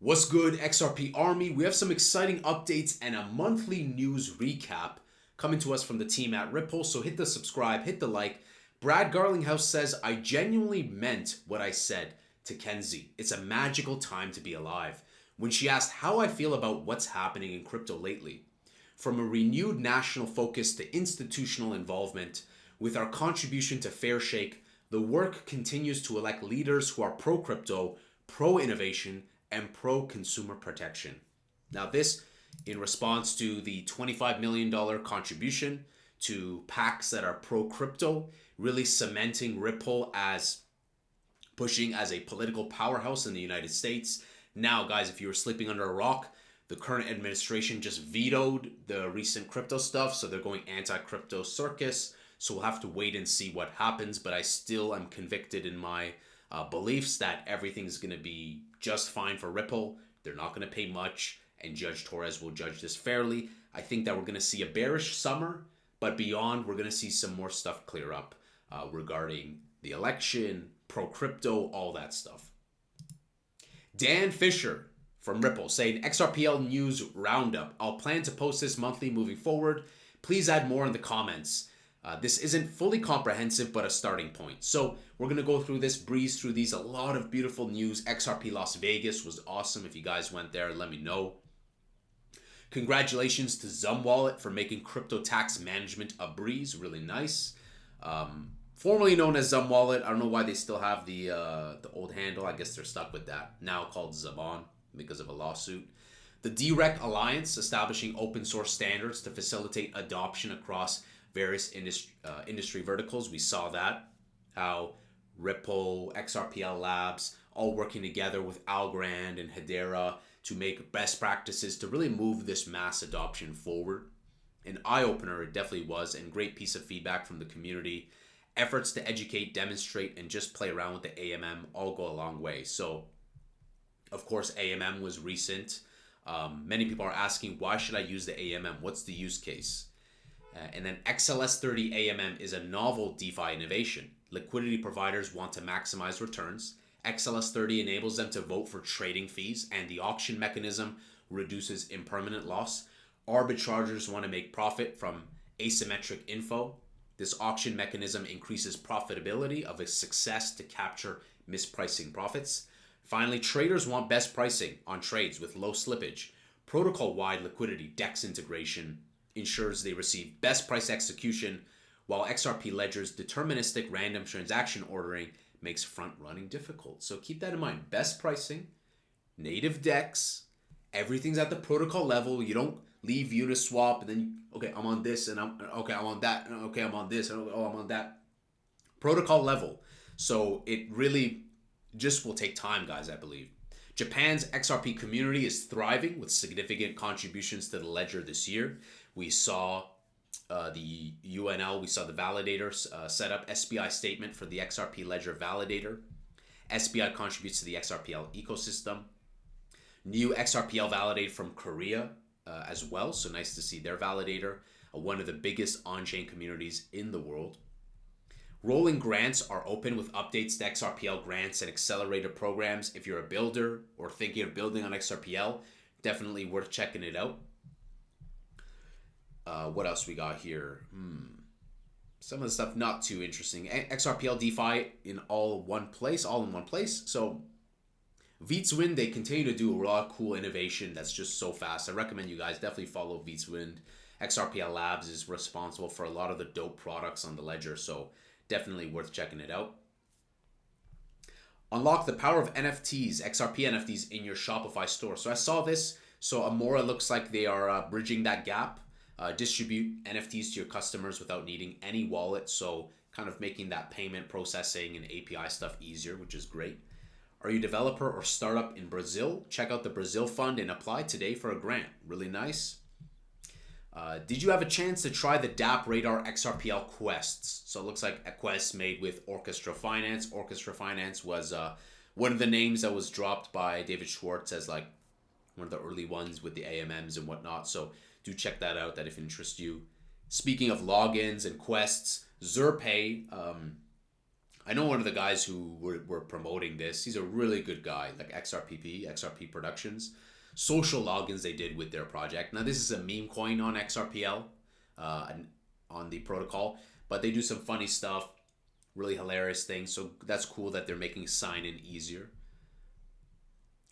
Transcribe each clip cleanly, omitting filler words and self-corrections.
What's good, XRP Army? We have some exciting updates and a monthly news recap coming to us from the team at Ripple. So hit the subscribe, hit the like. Brad Garlinghouse says, I genuinely meant what I said to Kenzie. It's a magical time to be alive. When she asked how I feel about what's happening in crypto lately. From a renewed national focus to institutional involvement, with our contribution to Fair Shake, the work continues to elect leaders who are pro-crypto, pro-innovation, and pro-consumer protection. Now this in response to the $25 million contribution to PACs that are pro-crypto, really cementing Ripple as pushing as a political powerhouse in the United States. Now, guys, if you were sleeping under a rock, the current administration just vetoed the recent crypto stuff, so they're going anti-crypto circus. So we'll have to wait and see what happens, but I still am convicted in my beliefs that everything's going to be just fine for Ripple. They're not going to pay much, and Judge Torres will judge this fairly. I think that we're going to see a bearish summer, but beyond, we're going to see some more stuff clear up regarding the election, pro-crypto, all that stuff. Dan Fisher from Ripple saying, XRPL News Roundup. I'll plan to post this monthly moving forward. Please add more in the comments. This isn't fully comprehensive, but a starting point. So we're going to go through this, breeze through these. A lot of beautiful news. XRP Las Vegas was awesome. If you guys went there, let me know. Congratulations to Zum Wallet for making crypto tax management a breeze. Really nice. Formerly known as Zum Wallet. I don't know why they still have the old handle. I guess they're stuck with that. Now called Zamon because of a lawsuit. The DREC Alliance establishing open source standards to facilitate adoption across various industry verticals. We saw that, how Ripple, XRPL Labs, all working together with Algorand and Hedera to make best practices to really move this mass adoption forward. An eye-opener it definitely was, and great piece of feedback from the community. Efforts to educate, demonstrate, and just play around with the AMM all go a long way. So, of course, AMM was recent. Many people are asking, why should I use the AMM? What's the use case? And then XLS30 AMM is a novel DeFi innovation. Liquidity providers want to maximize returns. XLS30 enables them to vote for trading fees, and the auction mechanism reduces impermanent loss. Arbitragers want to make profit from asymmetric info. This auction mechanism increases profitability of a success to capture mispricing profits. Finally, traders want best pricing on trades with low slippage. Protocol-wide liquidity DEX integration ensures they receive best price execution, while XRP Ledger's deterministic random transaction ordering makes front-running difficult. So keep that in mind. Best pricing, native DEX, everything's at the protocol level. You don't leave Uniswap and then, okay, I'm on this and I'm on that, and okay, I'm on this, and oh, I'm on that. Protocol level. So it really just will take time, guys, I believe. Japan's XRP community is thriving with significant contributions to the ledger this year. We saw the UNL, we saw the validators set up SBI statement for the XRP Ledger validator. SBI contributes to the XRPL ecosystem. New XRPL validator from Korea as well, so nice to see their validator, one of the biggest on-chain communities in the world. Rolling grants are open with updates to XRPL grants and accelerator programs. If you're a builder or thinking of building on XRPL, definitely worth checking it out. What else we got here? Some of the stuff not too interesting. XRPL DeFi all in one place. So Vietswind, they continue to do a lot of cool innovation that's just so fast. I recommend you guys definitely follow Vietswind. XRPL Labs is responsible for a lot of the dope products on the ledger, so definitely worth checking it out. Unlock the power of NFTs, XRP NFTs in your Shopify store. So I saw this. So Amora looks like they are bridging that gap. Distribute NFTs to your customers without needing any wallet. So kind of making that payment processing and API stuff easier, which is great. Are you a developer or startup in Brazil? Check out the Brazil Fund and apply today for a grant. Really nice. Did you have a chance to try the DApp Radar XRPL quests? So it looks like a quest made with Orchestra Finance. Orchestra Finance was one of the names that was dropped by David Schwartz as like one of the early ones with the AMMs and whatnot. So do check that out, that if it interests you. Speaking of logins and quests, Zerpay I know one of the guys who were promoting this. He's a really good guy, like XRP Productions. Social logins they did with their project. Now this is a meme coin on XRPL, on the protocol, but they do some funny stuff, really hilarious things. So that's cool that they're making sign in easier.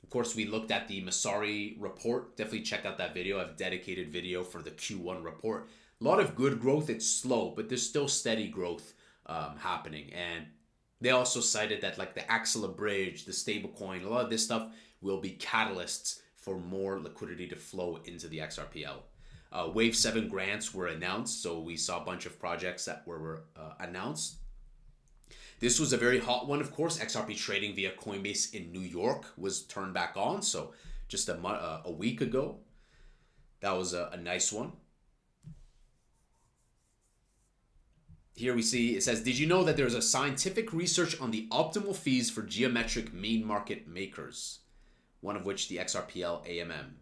Of course, we looked at the Masari report. Definitely check out that video. I have a dedicated video for the Q1 report. A lot of good growth. It's slow, but there's still steady growth happening. And they also cited that like the Axela Bridge, the stablecoin, a lot of this stuff will be catalysts for more liquidity to flow into the XRPL. Wave 7 grants were announced, so we saw a bunch of projects that were announced. This was a very hot one, of course. XRP trading via Coinbase in New York was turned back on, so just a week ago. That was a nice one. Here we see, it says, did you know that there's a scientific research on the optimal fees for geometric mean market makers? One of which the XRPL AMM.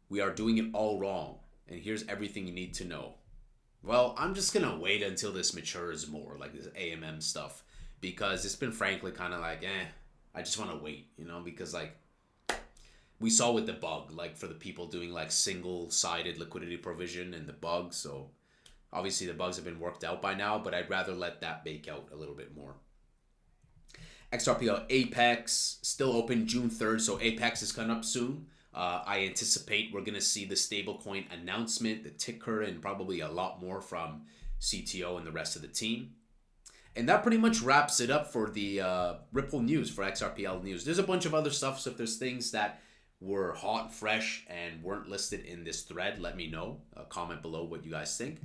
We are doing it all wrong, and here's everything you need to know. Well, I'm just gonna wait until this matures more, like this AMM stuff, because it's been frankly kind of like, I just want to wait, because like we saw with the bug, like for the people doing like single-sided liquidity provision and the bugs, so obviously the bugs have been worked out by now, but I'd rather let that bake out a little bit more. XRPL Apex, still open June 3rd, so Apex is coming up soon. I anticipate we're going to see the stablecoin announcement, the ticker, and probably a lot more from CTO and the rest of the team. And that pretty much wraps it up for the Ripple news, for XRPL news. There's a bunch of other stuff, so if there's things that were hot, fresh, and weren't listed in this thread, let me know. Comment below what you guys think.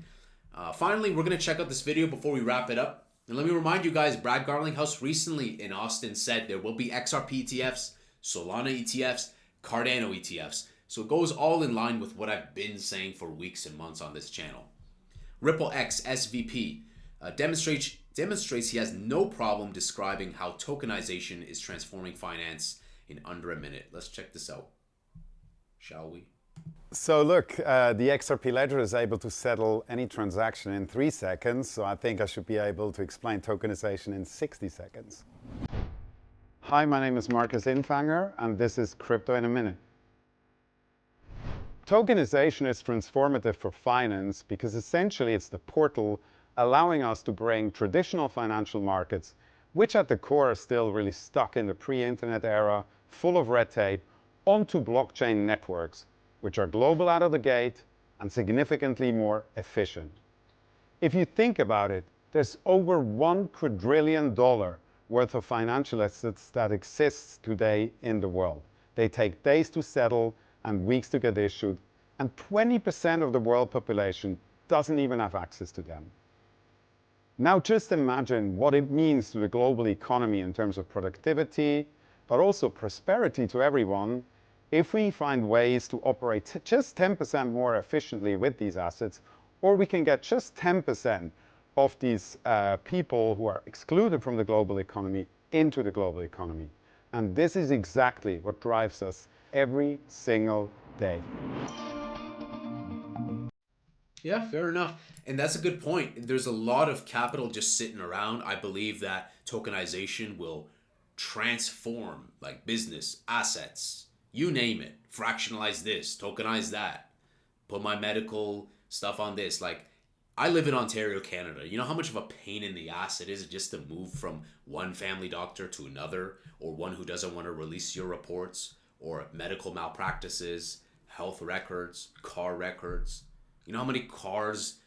Finally, we're going to check out this video before we wrap it up. And let me remind you guys, Brad Garlinghouse recently in Austin said there will be XRP ETFs, Solana ETFs, Cardano ETFs. So it goes all in line with what I've been saying for weeks and months on this channel. RippleX SVP demonstrates he has no problem describing how tokenization is transforming finance in under a minute. Let's check this out, shall we? So look, the XRP ledger is able to settle any transaction in 3 seconds, so I think I should be able to explain tokenization in 60 seconds. Hi, my name is Marcus Infanger, and this is Crypto in a Minute. Tokenization is transformative for finance because essentially it's the portal allowing us to bring traditional financial markets, which at the core are still really stuck in the pre-internet era, full of red tape, onto blockchain networks, which are global out of the gate and significantly more efficient. If you think about it, there's over $1 quadrillion worth of financial assets that exists today in the world. They take days to settle and weeks to get issued, and 20% of the world population doesn't even have access to them. Now just imagine what it means to the global economy in terms of productivity, but also prosperity to everyone, if we find ways to operate just 10% more efficiently with these assets, or we can get just 10% of these people who are excluded from the global economy into the global economy. And this is exactly what drives us every single day. Yeah, fair enough. And that's a good point. There's a lot of capital just sitting around. I believe that tokenization will transform like business, assets, you name it. Fractionalize this, tokenize that, put my medical stuff on this. Like, I live in Ontario, Canada. You know how much of a pain in the ass it is just to move from one family doctor to another, or one who doesn't want to release your reports, or medical malpractices, health records, car records. You know how many cars,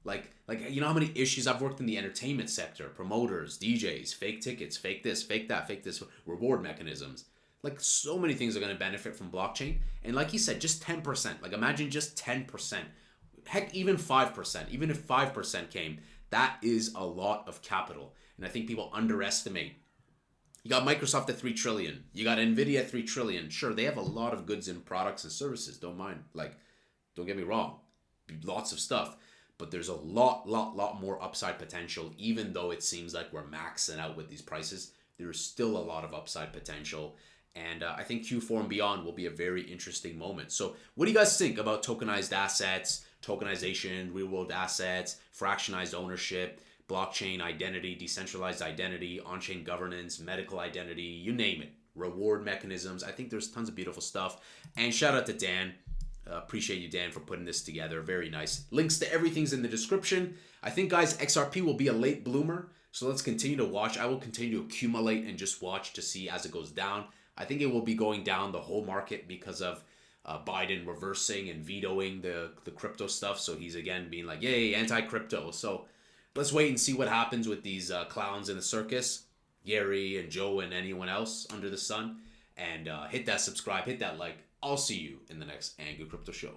you know how many issues I've worked in the entertainment sector, promoters, DJs, fake tickets, fake this, fake that, fake this, reward mechanisms. Like, so many things are going to benefit from blockchain. And like you said, just 10%. Like, imagine just 10%. Heck, even 5%. Even if 5% came, that is a lot of capital. And I think people underestimate. You got Microsoft at $3 trillion. You got Nvidia at $3 trillion. Sure, they have a lot of goods and products and services. Don't get me wrong. Lots of stuff. But there's a lot more upside potential. Even though it seems like we're maxing out with these prices, there's still a lot of upside potential. And I think Q4 and beyond will be a very interesting moment. So what do you guys think about tokenized assets, tokenization, real world assets, fractionalized ownership? blockchain identity, decentralized identity, on-chain governance, medical identity, you name it, reward mechanisms. I think there's tons of beautiful stuff. And shout out to Dan. Appreciate you, Dan, for putting this together. Very nice. Links to everything's in the description. I think, guys, XRP will be a late bloomer. So let's continue to watch. I will continue to accumulate and just watch to see as it goes down. I think it will be going down the whole market because of Biden reversing and vetoing the crypto stuff. So he's again being like, yay, anti-crypto. So let's wait and see what happens with these clowns in the circus, Gary and Joe and anyone else under the sun. And hit that subscribe, hit that like. I'll see you in the next Angry Crypto Show.